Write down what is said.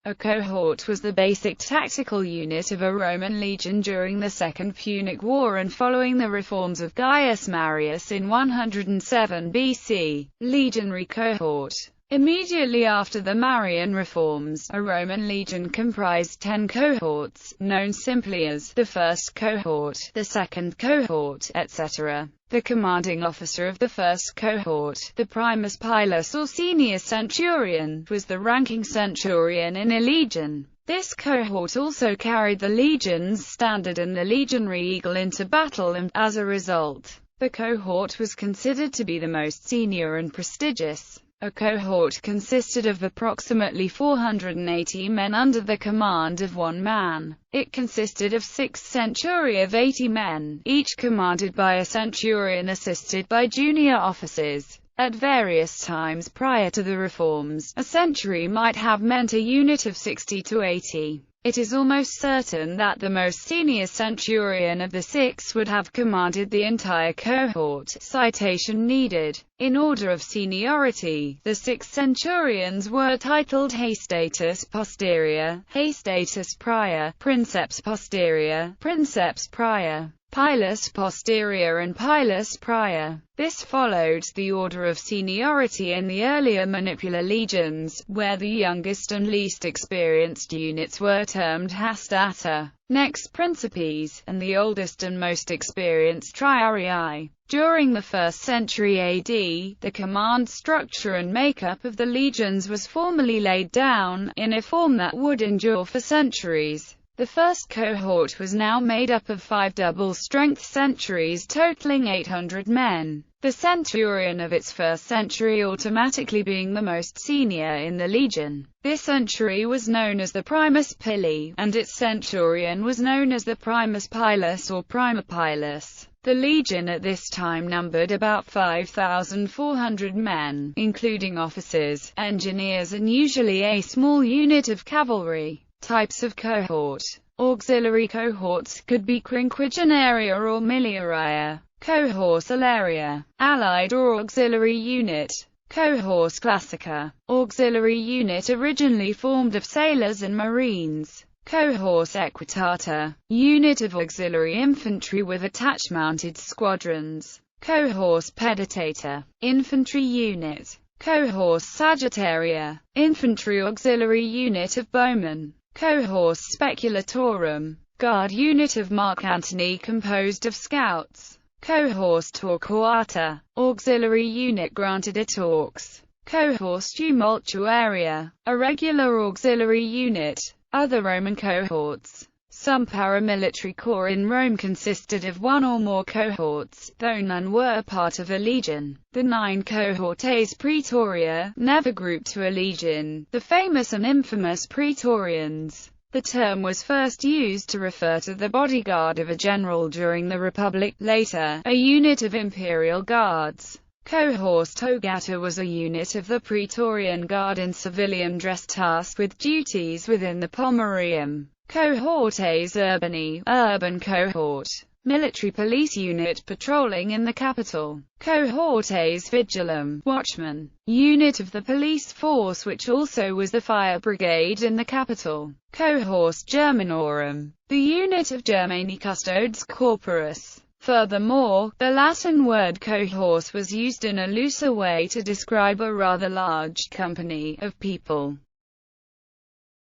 A cohort was the basic tactical unit of a Roman legion during the Second Punic War and following the reforms of Gaius Marius in 107 BC. Legionary cohort. Immediately after the Marian reforms, a Roman legion comprised 10 cohorts, known simply as the first cohort, the second cohort, etc. The commanding officer of the first cohort, the primus pilus or senior centurion, was the ranking centurion in a legion. This cohort also carried the legion's standard and the legionary eagle into battle and, as a result, the cohort was considered to be the most senior and prestigious. A cohort consisted of approximately 480 men under the command of one man. It consisted of 6 centuria of 80 men, each commanded by a centurion assisted by junior officers. At various times prior to the reforms, a century might have meant a unit of 60 to 80. It is almost certain that the most senior centurion of the 6 would have commanded the entire cohort. Citation needed. In order of seniority, the 6 centurions were titled Haestatus Posterior, Haestatus Prior, Princeps Posterior, Princeps Prior, Pilus Posterior and Pilus Prior. This followed the order of seniority in the earlier manipular legions, where the youngest and least experienced units were termed hastata, next principes, and the oldest and most experienced triarii. During the 1st century AD, the command structure and makeup of the legions was formally laid down, in a form that would endure for centuries. The first cohort was now made up of 5 double-strength centuries totaling 800 men, the centurion of its first century automatically being the most senior in the legion. This century was known as the primus pili, and its centurion was known as the primus pilus or prima pilus. The legion at this time numbered about 5,400 men, including officers, engineers and usually a small unit of cavalry. Types of cohort. Auxiliary cohorts could be quinquagenaria or miliaria. Cohors alaria, allied or auxiliary unit. Cohors classica, auxiliary unit originally formed of sailors and marines. Cohors equitata, unit of auxiliary infantry with attached mounted squadrons. Cohors peditata, infantry unit. Cohors sagittaria, infantry auxiliary unit of bowmen. Cohors speculatorum, guard unit of Mark Antony composed of scouts. Cohors torquata, auxiliary unit granted at Orcs. Cohors tumultuaria, a regular auxiliary unit. Other Roman cohorts. Some paramilitary corps in Rome consisted of 1 or more cohorts, though none were part of a legion. The 9 cohortes Praetoria, never grouped to a legion, the famous and infamous Praetorians. The term was first used to refer to the bodyguard of a general during the Republic, later, a unit of imperial guards. Cohors togata was a unit of the Praetorian Guard in civilian dress tasked with duties within the Pomerium. Cohortes urbani, urban cohort, military police unit patrolling in the capital. Cohortes vigilum, watchman, unit of the police force which also was the fire brigade in the capital. Cohors Germanorum, the unit of Germani custodes corporis. Furthermore, the Latin word cohors was used in a looser way to describe a rather large company of people.